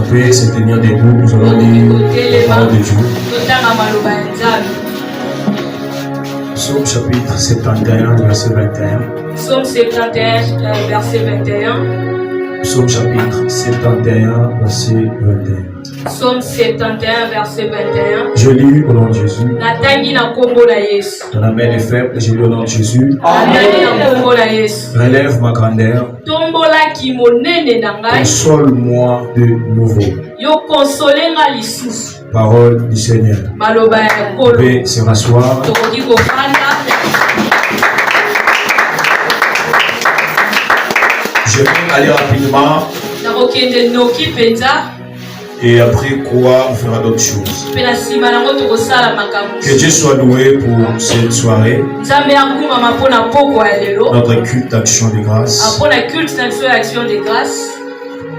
pouvez se tenir debout, nous allons lire la parole de Dieu. Psaume chapitre 71, verset 21. Psaume 71, verset 21. Psaume chapitre 71, verset 21. Psaume 71, verset 21. Je lis au nom de Jésus. Natangi na kombo na Yesu. Dans la main des faibles, je lis au nom de Jésus. Natangi na kombo na Yesu. Relève ma grandeur. Tombola ki monene na ngai. Console-moi de nouveau. Yo konsolenga lisusu. Parole du Seigneur. Maloba ya Vous kolo. pouvez se rasseoir. Tokoki kofanda. Je vais aller rapidement Nakokende noki penza. et après quoi on fera d'autres choses. Pe na sima nango tokosala makambo. Que Dieu soit loué pour cette soirée, Nzambe akumama mpona poko ya lelo. notre culte d'action de grâce. Mpona culte na biso ya action de grâce.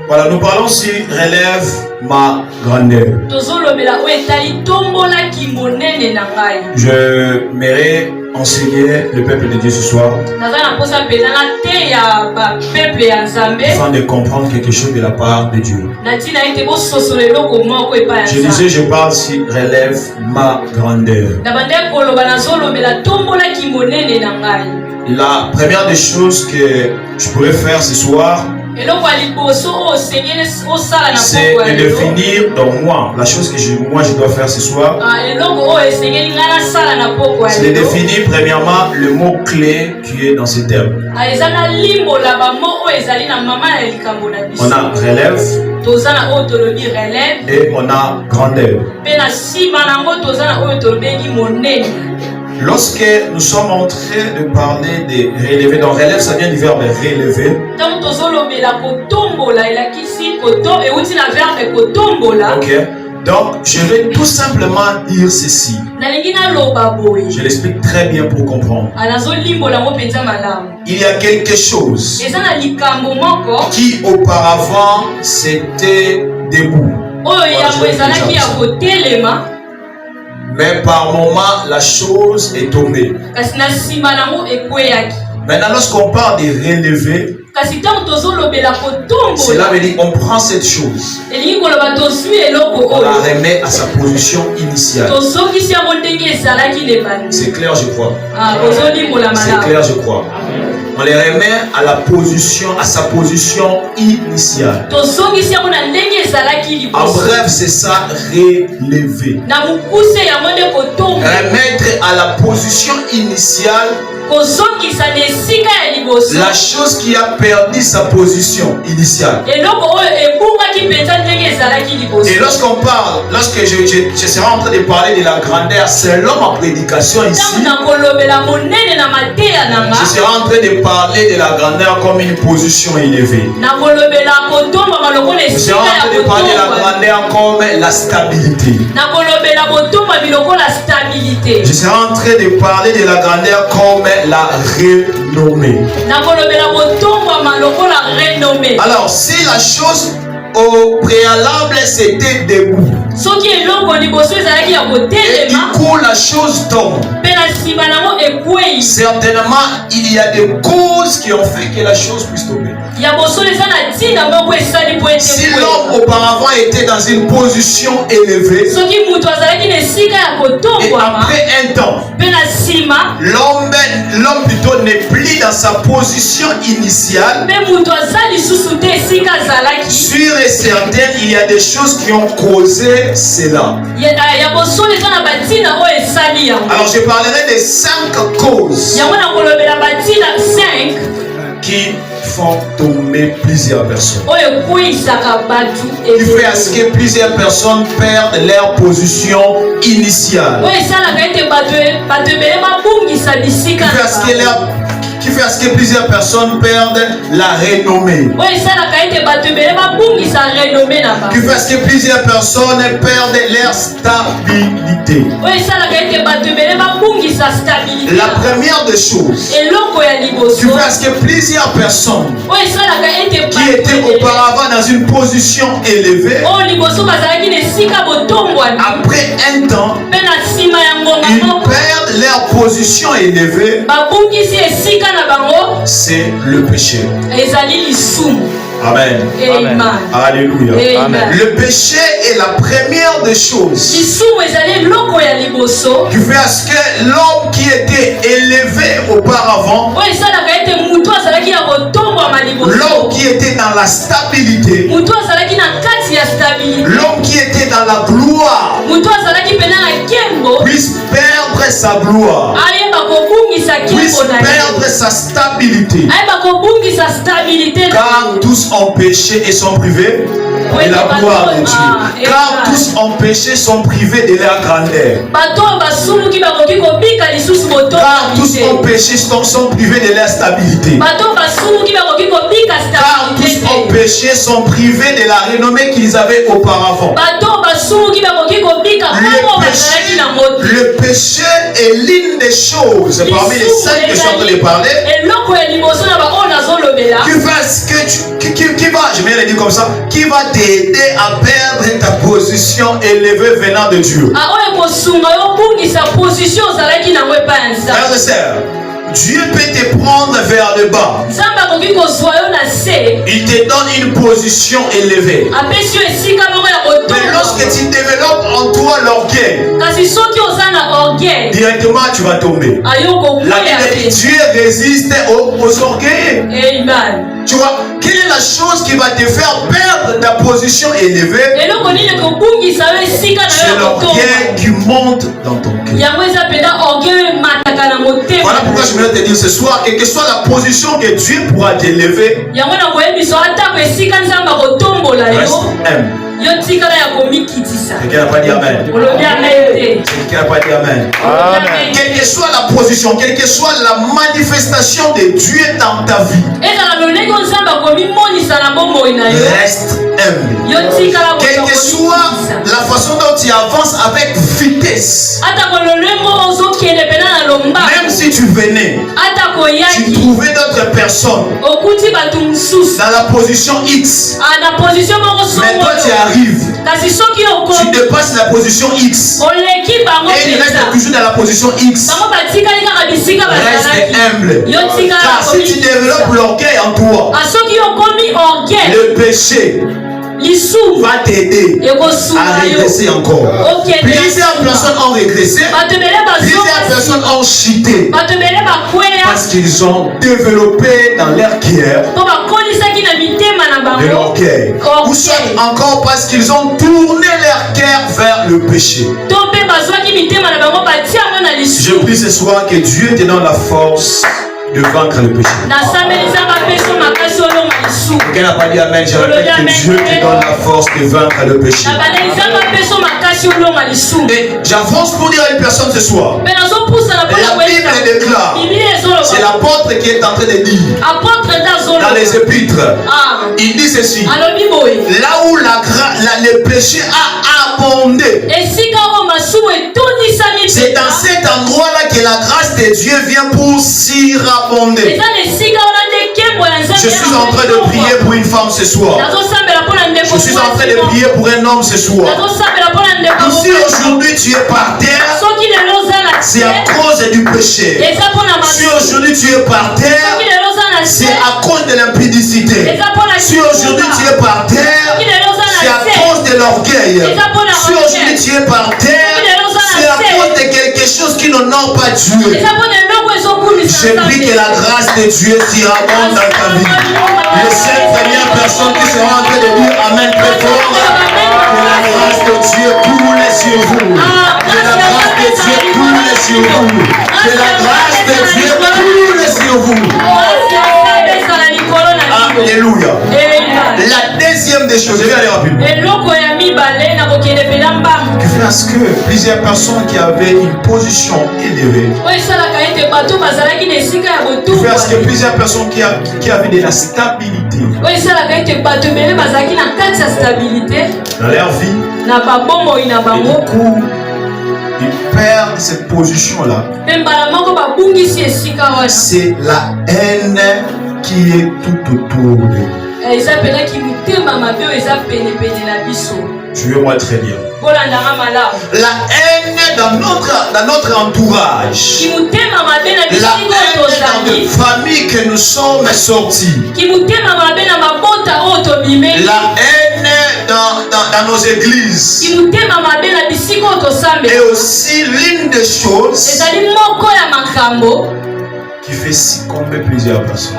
Voilà, nous parlons si relève ma grandeur. Tozolobela oyo etali tombolaki monene na ngai. Je m'aimerais enseigner le peuple de Dieu ce soir Naza na posa pena na te ya ba peuple ya Nzambe. afin de comprendre quelque chose de la part de Dieu. Na tina ete bososola eloko moko epai ya Je Nzambe. disais, je parle si relève ma grandeur. Na bande koloba nazolobela tombolaki monene na ngai. La première des choses que je pourrais faire ce soir, Eloko ya liboso oyo osengeli osala na c'est poko ya de lelo. définir dans moi, la chose que je dois faire ce soir, Eloko oyo esengeli ngai nasala na poko ya c'est de lelo. définir premièrement le mot-clé qui est dans ces termes. Eza na limbola bamo oyo ezali na mama ya likambo na biso. On a relève Toza na oyo tolobi relève. et on a grandeur. Pe na nsima nango toza na oyo tolobengi monene. Lorsque nous sommes en train de parler de relever, donc relève, ça vient du verbe relever. Ntango tozolobela kotombola elakisi koto euti na verbe kotombola. Ok. Donc, je vais tout simplement dire ceci. Nalingi naloba boye. Je l'explique très bien pour comprendre. Nazolimbola ngo mpenza malamu. Il y a quelque chose Eza na likambo moko qui auparavant c'était debout. oyo yango ezalaki ya kotelema Mais par moment, la chose est tombée. kasi na nsima nango ekweyaki. Maintenant, lorsqu'on parle de relever, Kasi ntango tozolobela cela kotombola veut dire qu'on prend cette chose, elingi koloba tozwi eloko on la oyo remet à sa position initiale. tozongisi yango ndenge ezalaki lebandi. C'est clair, je crois. Ozolimbola C'est malamu. clair, je crois. On les remet à la position, à sa position initiale. tozongisi yango na ndenge ezalaki En liboso. bref, c'est ça, relever. Na mokuse yango nde kotombola. Remettre à la position initiale kozongisa na esika ya liboso la chose qui a perdu sa position initiale. eloko oyo ebungaki mpenza ndenge ezalaki liboso. Et lorsqu'on parle, lorsque je serai en train de parler de la grandeur, selon ma prédication ici, ntango nakolobela monene na mateya na nga je serai en train de parler de la grandeur comme une position élevée. nakolobela kotombama lokola Je serai esika en ya train de parler de la kotomba grandeur comme la stabilité. nakolobela kotombami lokola stabilité Je serai en train de parler de la grandeur comme la renommée. nakolobela kotombama lokola renommé. Alors, si la chose au préalable c'était debout, soki eloko liboso ezalaki ya et du kotelema coup la chose tombe, mpe na nsima nango ekwei certainement il y a des causes qui ont fait que la chose puisse tomber. ya bosolo eza na ntina moko esali po ete Si ekwei. l'homme auparavant était dans une position élevée, soki moto azalaki na esika ya et kotombwama après un temps, mpe na nsima l'homme plutôt n'est plus dans sa position initiale, mpe moto aza lisusu te esika azalaki sûr et certain, il y a des choses qui ont causé cela. ya bosolo eza na bantina oyo esali yango. Alors je parlerai des 5 causes yango nakolobela bantina 5 qui font tomber plusieurs personnes. oyo ekweyisaka bato Qui fait à ce que plusieurs personnes perdent leur position initiale. oyo esalaka ete bato ebele babungisa bisika Qui fait à ce que qui fait à ce que plusieurs personnes perdent la renommée. oyo esalaka ete bato ebele babungisa renome na Qui bango fait à ce que plusieurs personnes perdent leur stabilité. oyo esalaka ete bato ebele babungisa stabilité La première des choses eloko ya qui liboso fait à ce que plusieurs personnes oyo esalaka ete qui étaient auparavant dans une position élevée, oyo liboso bazalaki na esika botombwani après un temps, mpe na nsima ya ngonga ils moko perdent leur position élevée. babungisi esika na bango C'est le péché. ezali lisumu. Amen. Amen. Alléluia. Amen. Le péché est la première des choses qui fait à ce que l'homme qui était élevé auparavant, l'homme qui était dans la stabilité, l'homme qui était dans la gloire, puisse perdre sa gloire, puisse perdre sa stabilité. Car tous ont péché et sont privés de la gloire de Dieu. Car tous ont péché, sont privés de leur grandeur. Car tous ont péché, sont privés de leur stabilité. Car tous ont péché, sont privés de la renommée qu'ils avaient auparavant. Le péché est l'une des choses parmi les 5 que je suis en train de parler je vais le dire comme ça, qui va t'aider à perdre ta position élevée venant de Dieu. Frères et sœurs, Dieu peut te prendre vers le bas. Il te donne une position élevée. Mais lorsque tu développes en toi l'orgueil, directement tu vas tomber. Dieu résiste aux orgueils. Tu vois, quelle est la chose qui va te faire perdre ta position élevée? C'est l'orgueil qui monte dans ton cœur. Voilà pourquoi je voulais te dire ce soir, quelle que soit la position que Dieu pourra t'élever, reste humble. Quelqu'un n'a pas dit amen. Quelqu'un n'a pas dit amen. Quelle que soit la position, quelle que soit la manifestation de Dieu dans ta vie, reste humble. Quelle que soit la façon dont tu avances avec vitesse, même si tu venais, tu trouvais d'autres personnes dans la position X, mais toi tu arrives, tu dépasses la position X et il reste toujours dans la position X. Reste humble, car si tu développes l'orgueil en toi, le péché va t'aider à régresser encore. Plusieurs personnes ont régressé, plusieurs personnes ont chuté parce qu'ils ont développé dans leur cœur de l'orgueil, ou soit encore parce qu'ils ont tourné leur cœur vers le péché. Je prie ce soir que Dieu te donne la force de vaincre le péché. Quelqu'un n'a pas dit amen. Je répète que Dieu te donne la force de vaincre le péché. Et j'avance pour dire à une personne ce soir. La Bible déclare, c'est l'apôtre qui est en train de dire dans les épîtres, il dit ceci: là où le péché a abondé, c'est dans cet endroit-là que la grâce de Dieu vient pour surabonder. Je suis en train de prier pour une femme ce soir. Je suis en train de prier pour un homme ce soir. Si aujourd'hui tu es par terre, c'est à cause du péché. Si aujourd'hui tu es par terre, c'est à cause de l'impudicité. Si aujourd'hui tu es par terre, c'est à cause de l'orgueil. Si aujourd'hui tu es par terre, c'est à cause de quelque chose qui n'honore pas Dieu. Je prie que la grâce de Dieu surabonde dans ta vie. Les 5 premières personnes qui seront en train de dire amen très fort, que la grâce de Dieu coule sur vous. Que la grâce de Dieu coule sur vous. Que la grâce de Dieu coule sur vous. Alléluia. La deuxième des choses, je vais aller rapidement, qui fait à ce que plusieurs personnes qui avaient une position élevée, qui fait à ce que plusieurs personnes qui avaient de la stabilité dans leur vie, et du coup, ils perdent cette position-là. C'est la haine qui est tout autour de nous. Suivez-moi très bien. La haine dans notre entourage. La haine dans les familles que nous sommes sortis. La haine dans nos églises. Et aussi l'une des choses qui fait succomber plusieurs personnes.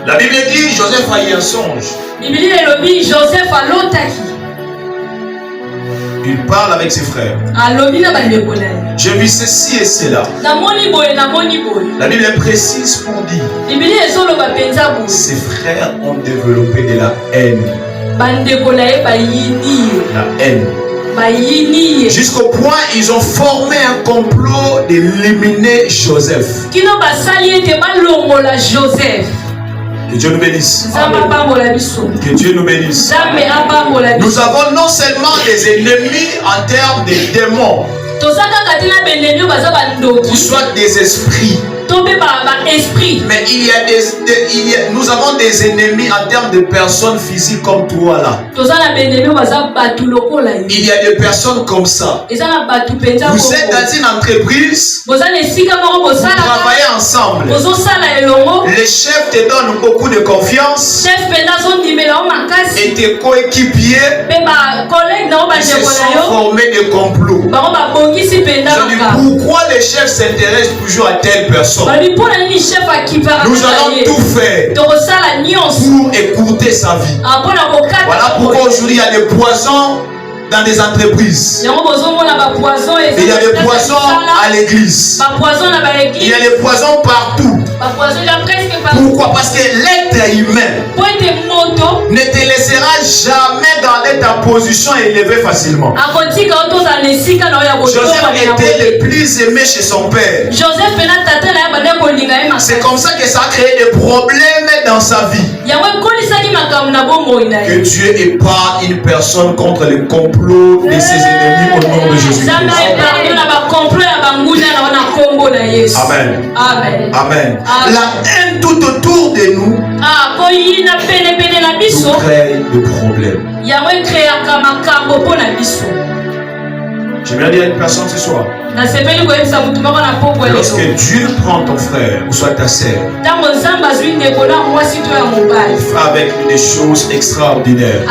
La Bible dit Joseph a eu un songe. Il parle avec ses frères. J'ai vu ceci et cela. La Bible est précise pour dire ses frères ont développé de la haine. La haine. Jusqu'au point ils ont formé un complot d'éliminer Joseph. Que Dieu nous bénisse. Que Dieu nous bénisse. Nous avons non seulement des ennemis en termes de démons, ou soit des esprits. Mais nous avons des ennemis en termes de personnes physiques comme toi là. Il y a des personnes comme ça. Vous êtes dans une entreprise, vous travaillez ensemble. Les chefs te donnent beaucoup de confiance. Et tes coéquipiers se sont formés de complots. Je dis pourquoi les chefs s'intéressent toujours à telle personne. Nous allons tout faire pour écouter sa vie. Voilà pourquoi aujourd'hui il y a des poisons dans des entreprises. Il y a des poisons à l'église. Il y a des poisons partout. Pourquoi? Parce que l'être humain ne te laissera jamais garder ta position élevée facilement. Joseph était le plus aimé chez son père. C'est comme ça que ça a créé des problèmes dans sa vie. Que Dieu épargne une personne contre le complot de ses ennemis au nom de Jésus-Christ. Amen. Amen. Amen. La haine tout autour de nous crée des problèmes. J'aimerais dire à une personne ce soir. Lorsque Dieu prend ton frère ou soit ta sœur, il fait avec lui des choses extraordinaires.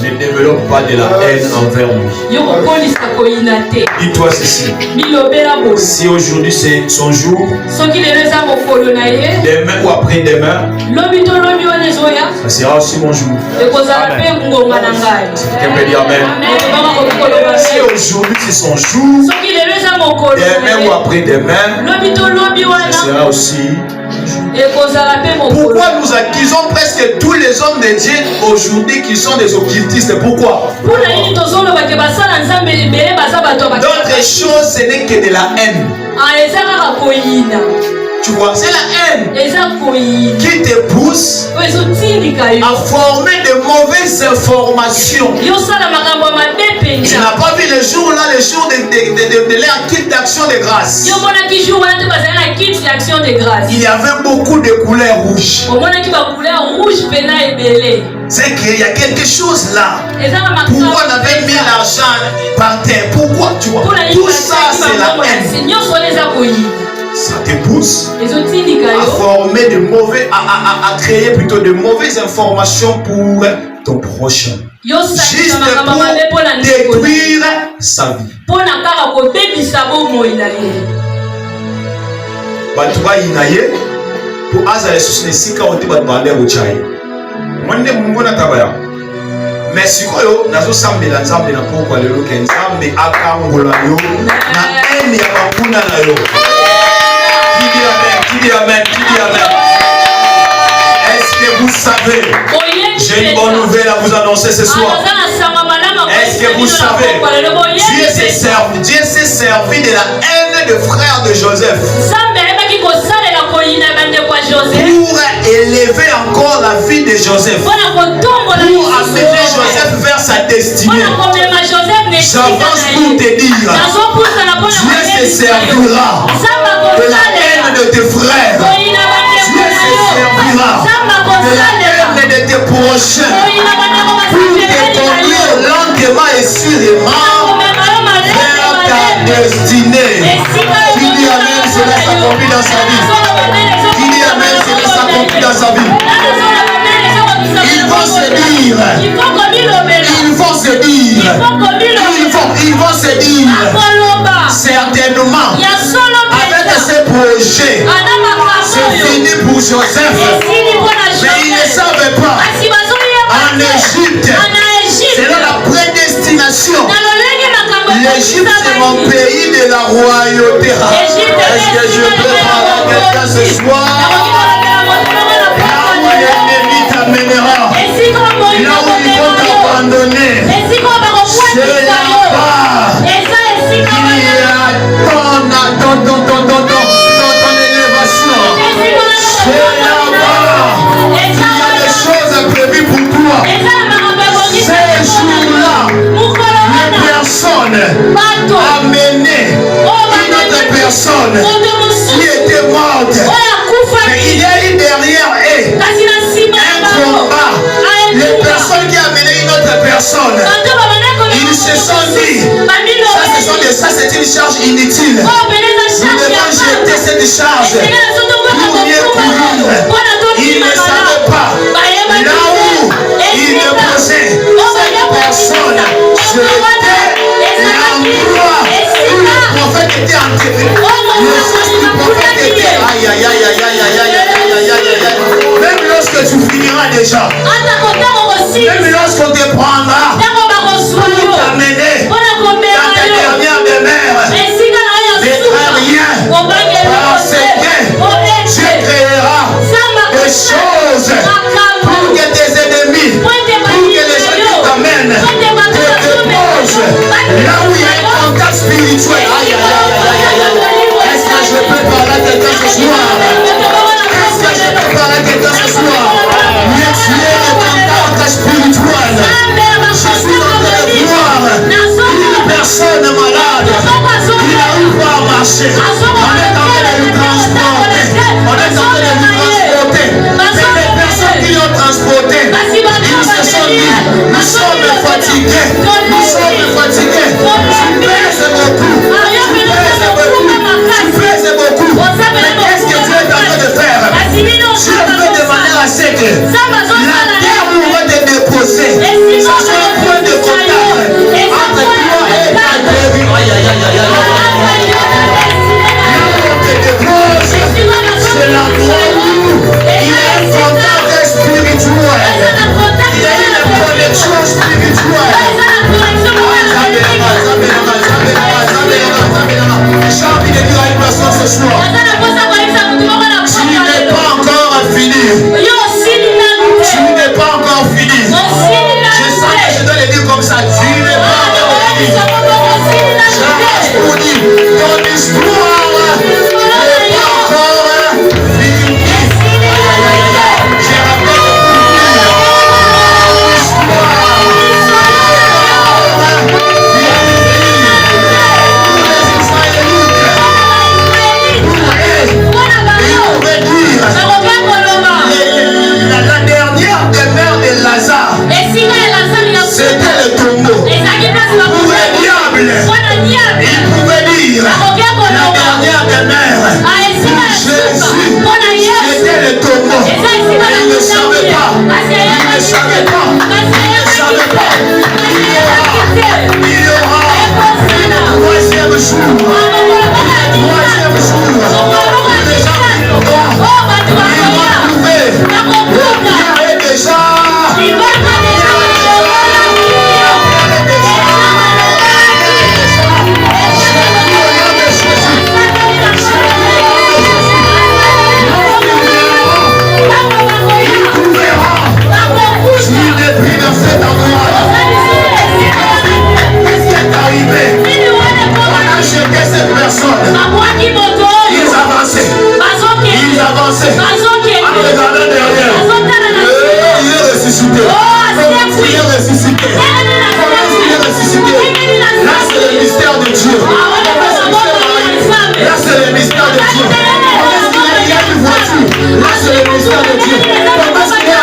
Ne développe pas de la haine envers lui. Dis-toi ceci. Si aujourd'hui c'est son jour, demain ou après-demain, ça sera aussi mon jour. Amen. Quelqu'un peut dire Amen. Si aujourd'hui c'est son jour, demain ou après-demain, ça sera aussi. Pourquoi nous accusons presque tous les hommes de Dieu aujourd'hui qui sont des occultistes? Pourquoi? D'autres choses, ce n'est que de la haine. Tu vois, c'est la haine qui te pousse à former de mauvaises informations. Tu n'as pas vu le jour là, le jour de leur kit d'action de grâce. Il y avait beaucoup de couleurs rouges. C'est qu'il y a quelque chose là. Pourquoi on avait mis l'argent par terre? Pourquoi? Tu vois, tout ça c'est la haine. Ça te pousse à former de mauvais, à créer plutôt de mauvaises informations pour ton prochain. Juste pour détruire sa vie. Batuba inaye pour azale susine sika ote batbande buchai. Mwende mungu na tabaya. Mais sikoyo nazo sambela nzambe na poko lelo ke nzambe akangola yo na ene ya bakuna na yo. Qui dit amen. Est-ce que vous savez? J'ai une bonne nouvelle à vous annoncer ce soir. Est-ce que vous savez? Dieu s'est servi de la haine des frères de Joseph pour élever encore la vie de Joseph, pour amener Joseph vers sa destinée. J'avance pour te dire, Dieu se servira de la haine de tes frères. Dieu de tes prochains, pour te conduire lentement et sûrement vers ta destinée. Qui dit Amen, cela s'accomplit dans sa vie. Qui dit Amen, cela s'accomplit dans sa vie. Ils vont se dire, certainement, avec ces projets, c'est fini pour Joseph. Mais ils ne savaient pas, en Égypte, c'est là la prédestination. L'Égypte, c'est mon pays de la royauté. Est-ce que je peux parler à quelqu'un ce soir? Là où l'ennemi t'amènera, là où ils vont t'abandonner, c'est là-bas qu'il y a ton élévation. C'est là-bas qu'il y a des choses prévues pour toi. Ces jours-là, les personnes amenées, une autre personne qui était morte, mais il y a eu derrière eux un combat. Les personnes qui amenaient une autre personne, ils se sont dit, ça c'est une charge inutile. Nous devons jeter cette charge pour mieux courir. Ils ne savaient pas là où ils déposaient cette personne. C'était l'endroit où le prophète était enterré. Le fils du prophète était. Aïe, aïe, aïe, aïe, aïe, aïe, aïe, aïe, aïe, aïe. Même lorsque tu finiras déjà, même lorsqu'on te prendra pour t'amener dans ta dernière demeure, ne crains rien, parce que Dieu créera des choses pour que tes ennemis, pour que les gens qui t'amènent te déposent là où il y a un contact spirituel. Aïe, aïe, aïe, aïe, aïe, aïe. Est-ce que je peux parler à quelqu'un ce soir? Est-ce que je peux parler à quelqu'un ce soir? Mais tu es le contact spirituel. Je suis en train de voir une personne malade. Il n'arrive pas à marcher. On est en train de lui transporter. On est en train de lui transporter. Mais les personnes qui l'ont transporté, ils se sont dit, nous sommes fatigués. Nous sommes fatigués. Tu pèses beaucoup. Tu pèses beaucoup. Mais qu'est-ce que Dieu est en train de faire? Dieu fait de manière à ce que la terre où on va te déposer, ça soit un point de contact entre toi et ta guérison. Aïe, aïe, aïe, aïe, aïe, aïe. Là où on te dépose, c'est l'endroit où il y a un contact spirituel. Il y a une connexion spirituelle. J'ai envie de dire à une personne ce soir, tu n'es pas encore fini. Tu n'es pas encore fini. Je sens que je dois le dire comme ça. Tu n'es pas encore fini. J'arrache pour dire, ton histoire n'est pas encore finie. J'ai rappelé ton histoire n'est pas encore finie. Pour les Israélites, la dernière demeure de Lazare, c'était le tombeau. Pour le diable, il pouvait dire la dernière demeure. Pour Jésus, c'était le tombeau. Il ne savait pas. Il ne savait pas. Il ne savait pas. Il y aura le troisième jour. Le troisième jour. Les gens qui vont trouver. Il est déjà. Ils avançaient. En regardant derrière. Il est ressuscité. Il est ressuscité. Il est ressuscité. Là, c'est le mystère de Dieu. Là, c'est le mystère de Dieu. Il y a une voiture. Là, c'est le mystère de Dieu. Parce qu'il y a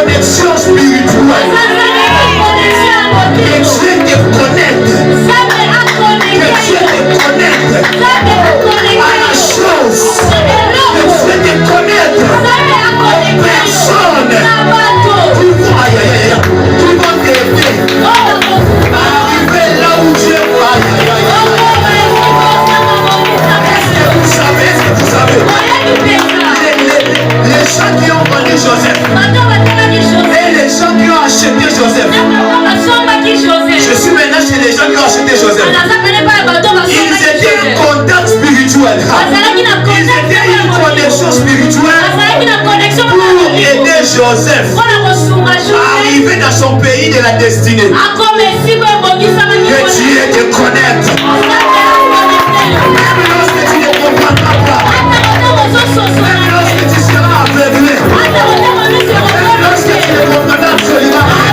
connexion spirituelle. Que Dieu te connecte. Que Dieu te connecte à la chose. Que Dieu te connecte aux personnes qui vont t'aider à arriver là où Dieu va. Est-ce que vous savez, les gens qui ont vendu Joseph et les gens qui ont acheté Joseph, je suis maintenant chez les gens qui ont acheté Joseph. Ils étaient en contact spirituel. Ils étaient une connexion spirituelle pour aider Joseph à arriver dans son pays de la destinée. Que Dieu te connecte. Même lorsque tu ne comprendras pas, même lorsque tu seras aveuglé, même lorsque tu ne comprendras absolument pas,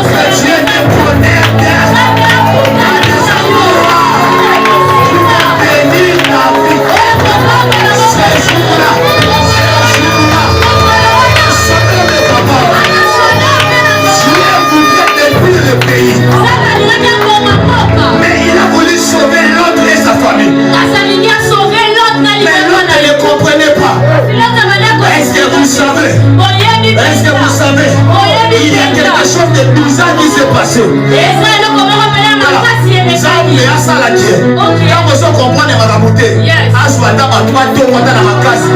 que Dieu te connecte à des endroits qui vont bénir ta vie. Ces jours-là, sauver mes papas. Dieu voulait détruire le pays, mais il a voulu sauver l'autre et sa famille. Mais l'autre ne comprenait pas. Est-ce que vous savez? Est-ce que vous savez? Il y a quelque chose de bizarre qui s'est passé. Nzambe asala Dieu. Quand vous comprenez ma beauté, aswata batwa to wata na makasi.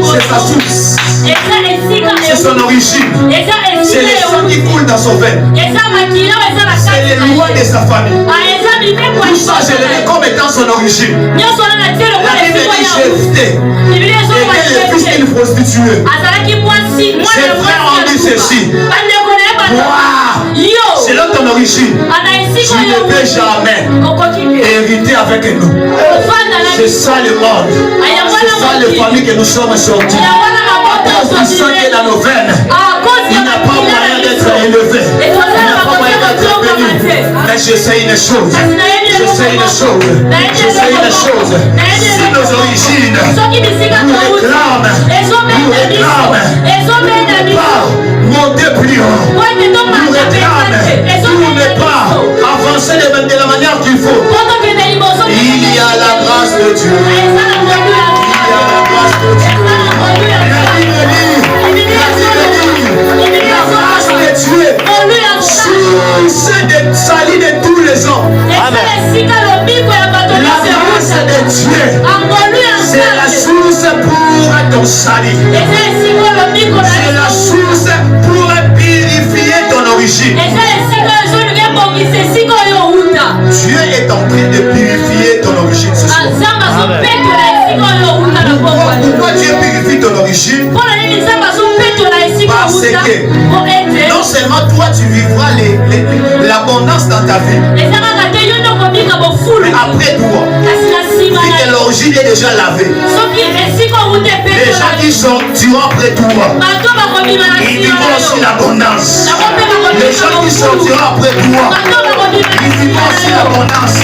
C'est sa source, c'est son origine, c'est le sang qui coule dans son veine, c'est les lois de sa famille. Tout ça, je le mets comme étant son origine. La Bible dit Jephthé était le fils d'une prostituée. Ses frères ont dit ceci. Selon ton origine, tu ne peux jamais hériter avec nous. C'est ça le monde. C'est ça la famille que nous sommes sortis. À cause du sang qui est dans nos veines, il n'a pas moyen d'être élevé. Il n'a pas moyen d'être béni. Mais je sais une chose. Je sais une chose. Je sais une chose. Si nos origines nous réclament, pas monter plus haut, nous réclament, nous ne pas avancer de la manière qu'il faut. Il y a la grâce de Dieu. Il y a la grâce de Dieu. La Bible dit, la grâce de Dieu source de salut de tous les hommes. Amen. La grâce de Dieu, c'est la source pour ton salut. C'est la source pour purifier ton origine. Dieu est en train de purifier ton origine ce soir. Pourquoi Dieu purifie ton origine? Parce que non seulement toi tu vivras l'abondance dans ta vie, mais après toi, vu que l'origine est déjà lavée, les gens qui sortiront après toi, ils vivront aussi l'abondance. Les gens qui sortiront après toi, ils vivront aussi l'abondance.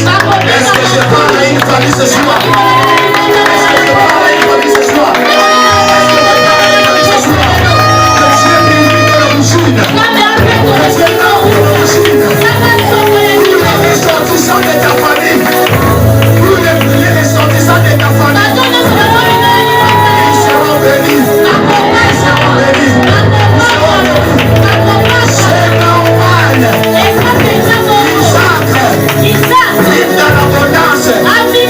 Est-ce que je parle à une famille ce soir? Est-ce que je parle à une famille ce soir? Est-ce que je parle à une famille ce soir? Que Dieu purifie ton origine. Que Dieu purifie ton origine. Tous les ressortissants de ta famille, tous les ressortissants de ta famille, ils seront bénis. Ils seront bénis. C'est normal. Isaac vit dans l'abondance parce que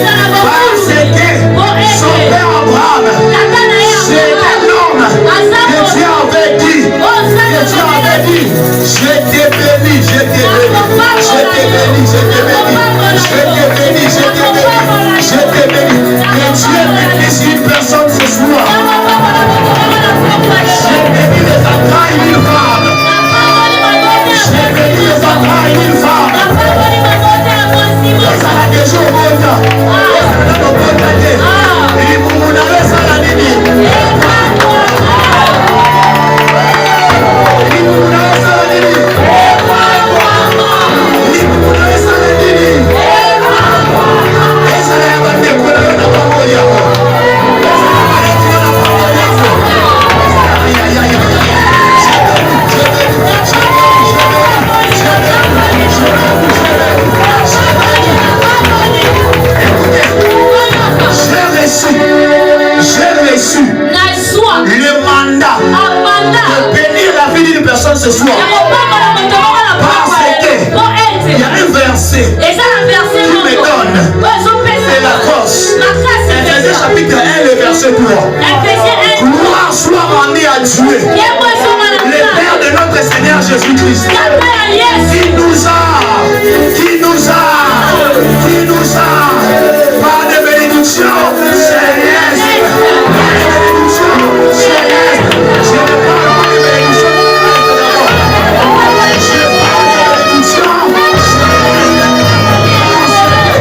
son père Abraham, c'est un homme que Dieu avait dit, je t'ai béni, je t'ai béni. versets qui me donnent de la force. Ephésiens chapitre 1, le verset 3. Gloire soit rendue à Dieu, le Père de notre Seigneur Jésus-Christ, qui nous a par des bénédictions célestes.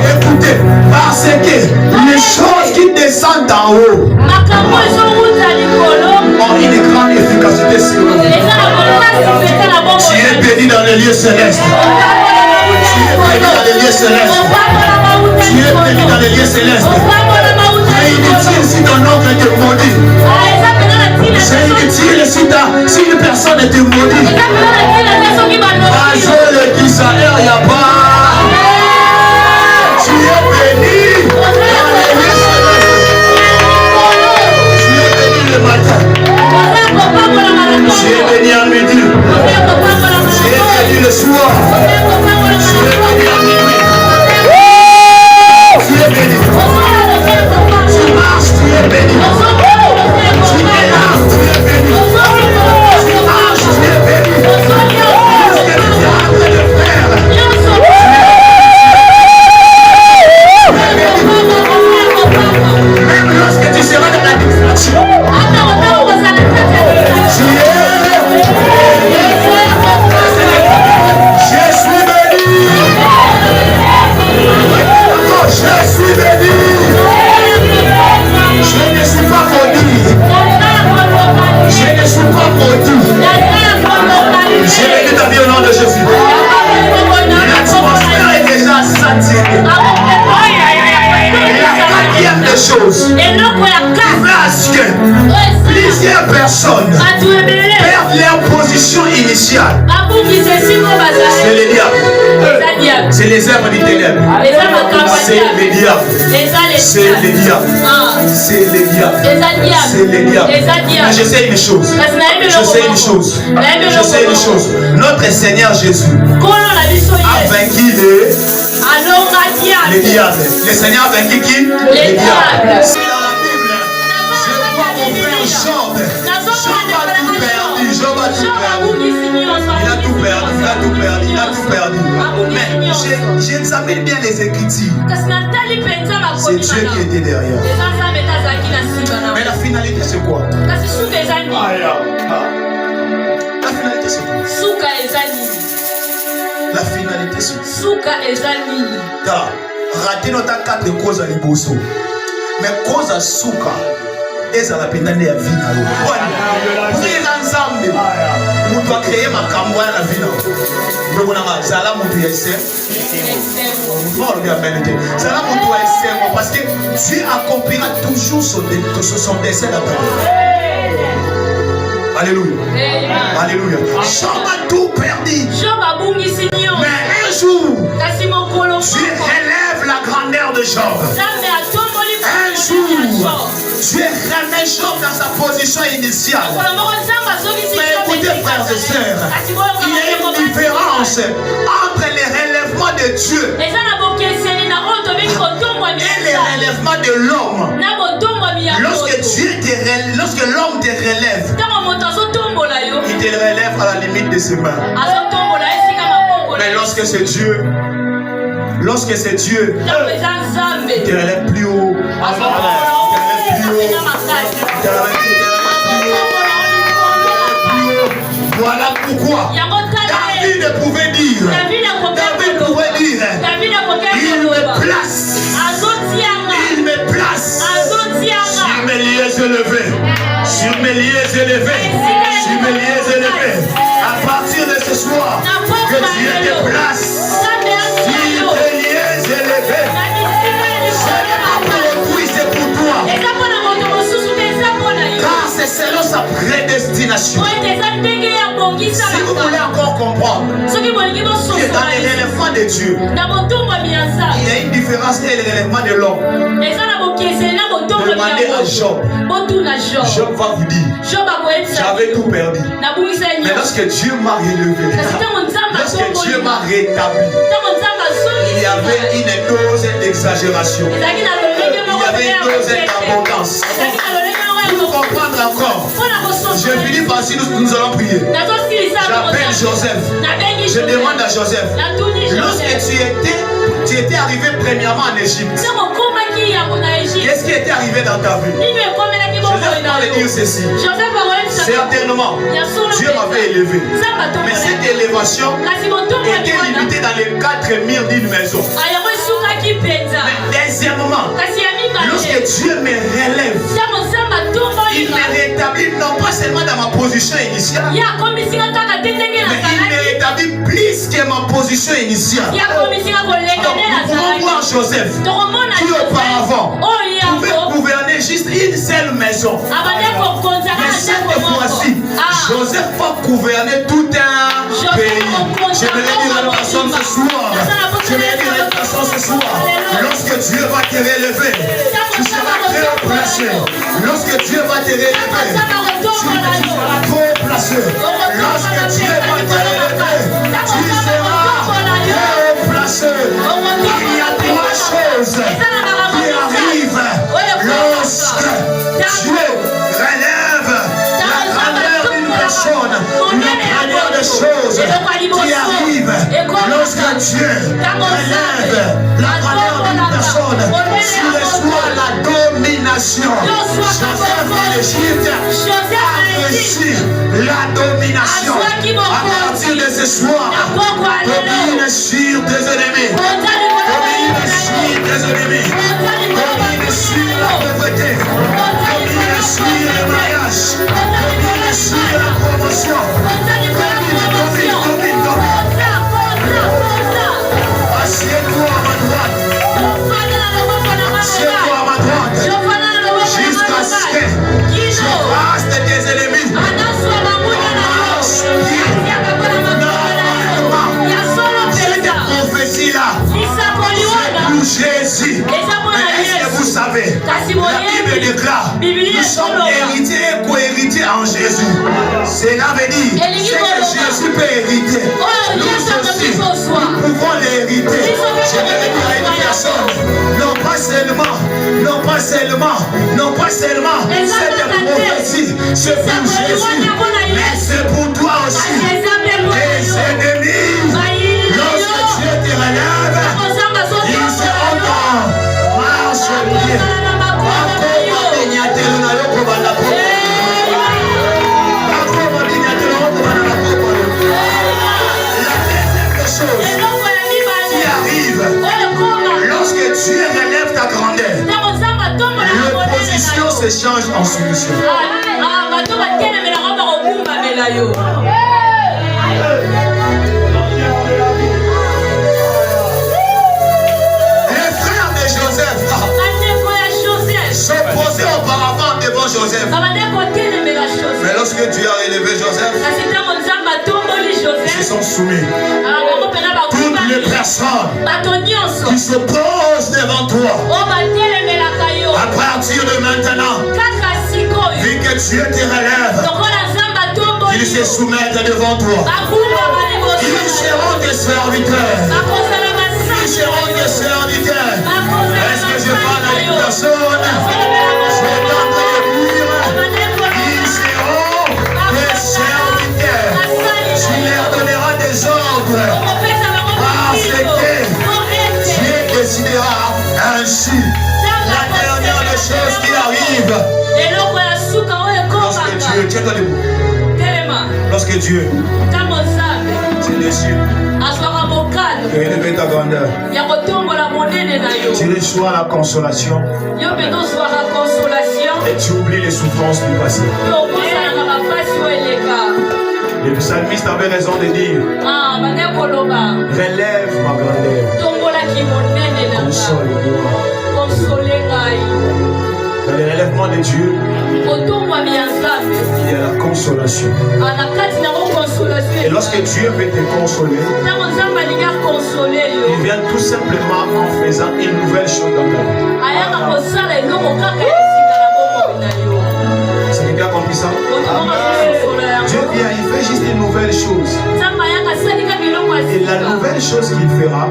Écoutez, parce que les choses qui descendent d'en haut ont une grande efficacité sur nous. Tu es béni dans les lieux célestes. Tu es béni dans les lieux célestes. Tu es béni dans les lieux célestes. C'est inutile si ton oncle te maudit. C'est inutile si une personne te maudit. Pas le qui s'aère, il n'y a pas. Tu es béni dans les lieux célestes. Tu es béni le matin. Tu es béni à midi. Tu es béni le soir. Tu es béni à minuit. Tu es béni. Tu marches, tu es béni. Tu es là, tu es béni. Tu marches, tu es béni. Qu'est-ce que tu es en train de faire? Même lorsque tu seras dans la distraction, je suis béni. Je suis béni. Je ne suis pas maudit. Je ne suis pas maudit. J'ai béni ta vie au nom de Jésus. L'atmosphère est déjà saturée. La quatrième des choses, parce que plusieurs personnes perdent leur position initiale. C'est le diable. C'est les œuvres du ténèbre. C'est le diable. C'est le diable. C'est le diable. C'est le diable. Mais je sais une chose. Notre Seigneur Jésus a vaincu le diable. Le Seigneur a vaincu qui? Le diable. C'est dans la Bible. Je vois mon frère Job. Job a tout perdu. Il a tout perdu. Mais j'examine bien les Écritures. C'est Dieu qui était derrière. Mais la finalité c'est quoi? La finalité c'est quoi? La finalité c'est quoi? Raté notre 4 causes à liboso. Mais cause à souka. Et ça la peine d'aller à vie. Vous êtes ensemble. Vous doit créer ma campagne à la vie. Vous avez ça là mon PSM. Parce que Dieu accomplira toujours son dessein dans ta vie. Alléluia. Alléluia. Job a tout perdu. Mais un jour, Dieu relève la grandeur de Job. Un jour, Dieu remet Job dans sa position initiale. Mais écoutez, frères et sœurs, il y a une différence entre les relèvements de Dieu et les relèvements de l'homme. Lorsque l'homme te relève, il te relève à la limite de ses mains. Mais lorsque c'est Dieu, il te relève plus haut. Voilà pourquoi David pouvait dire, il me place sur mes lieux élevés. À partir de ce soir, que Dieu te place sur tes lieux élevés. Ce n'est pas pour autrui, c'est pour toi. Car c'est selon sa prédestination. Si vous voulez encore comprendre que dans les relèvements de Dieu, il y a une différence entre les relèvements de l'homme. Demandez à Job. Job va vous dire, j'avais tout perdu. Mais lorsque Dieu m'a relevé, lorsque Dieu m'a rétabli, y avait une dose d'exagération. Il y avait une dose d'abondance. Pour comprendre encore, je finis par si nous allons prier. J'appelle Joseph. Je demande à Joseph, lorsque tu étais arrivé premièrement en Égypte, qu'est-ce qui était arrivé dans ta vie? Joseph va le dire ceci. Certainement, Dieu m'avait élevé. Mais cette élévation était limitée dans les 4 murs d'une maison. Mais deuxièmement, lorsque Dieu me relève, il me rétablit non pas seulement dans ma position initiale, mais il me rétablit plus que ma position initiale. Donc nous pouvons voir Joseph qui auparavant pouvait gouverner juste une seule maison. Mais cette fois-ci, Joseph va gouverner tout un pays. Je vais dire à une personne ce soir. Je vais dire à une personne ce soir. Lorsque Dieu va te relever, tu seras très haut placé. Lorsque Dieu va te relever, tu seras trop placé. Lorsque Dieu va te relever, tu seras très haut placé. Il y a 3 choses qui arrivent lorsque Dieu relève la grandeur d'une personne, la grandeur des choses qui arrivent lorsque Dieu relève la grandeur d'une personne. Tu reçois la domination. Joseph en Égypte a reçu la domination. À partir de ce soir, domine sur tes ennemis. Domine sur tes ennemis. Domine sur la pauvreté. Domine sur le mariage. Domine sur la promotion. Domine. Assieds-toi à ma droite. Assieds-toi à ma droite. Jusqu'à ce que je fasse de tes ennemis. Cette prophétie-là, Jésus. Est-ce que vous savez, la Bible déclare, nous sommes héritiers et co-héritiers en Jésus. Cela veut dire, ce que Jésus peut hériter, nous aussi, nous pouvons l'hériter. Je vais dire à une personne, non pas seulement, cette prophétie, c'est pour Jésus, mais c'est pour toi aussi. Tes ennemis, lorsque Dieu te relève, ils seront en marche pied. Lorsque Dieu relève ta grandeur, l'opposition se change en soumission. Les frères de Joseph s'opposaient auparavant devant Joseph. Mais lorsque Dieu a élevé Joseph, ils se sont soumis. Toutes les personnes qui se posent devant toi, à partir de maintenant, vu que Dieu te relève, ils se soumettent devant toi. Ils seront tes serviteurs. Ils seront tes serviteurs. Est-ce que je parle à une personne? Je vais dire, ils seront tes serviteurs. Tu leur donneras des ordres. Parce que Dieu décidera ainsi. La dernière des choses qui arrive, lorsque Dieu, tiens-toi debout. Lorsque Dieu te décide de élever ta grandeur, tu reçois la consolation et tu oublies les souffrances du passé. Le psalmiste avait raison de dire, relève ma grandeur, console-moi. Dans le relèvement de Dieu, il y a la consolation. Et lorsque Dieu veut te consoler, il vient tout simplement en faisant une nouvelle chose dans ta vie. C'est quelqu'un qui a compris ça? Dieu vient, il fait juste une nouvelle chose. Et la nouvelle chose qu'il fera,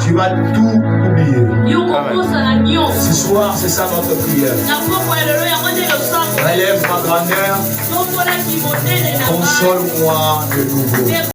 tu vas tout oublier. Ce soir, c'est ça notre prière. Relève ma grandeur, console-moi de nouveau.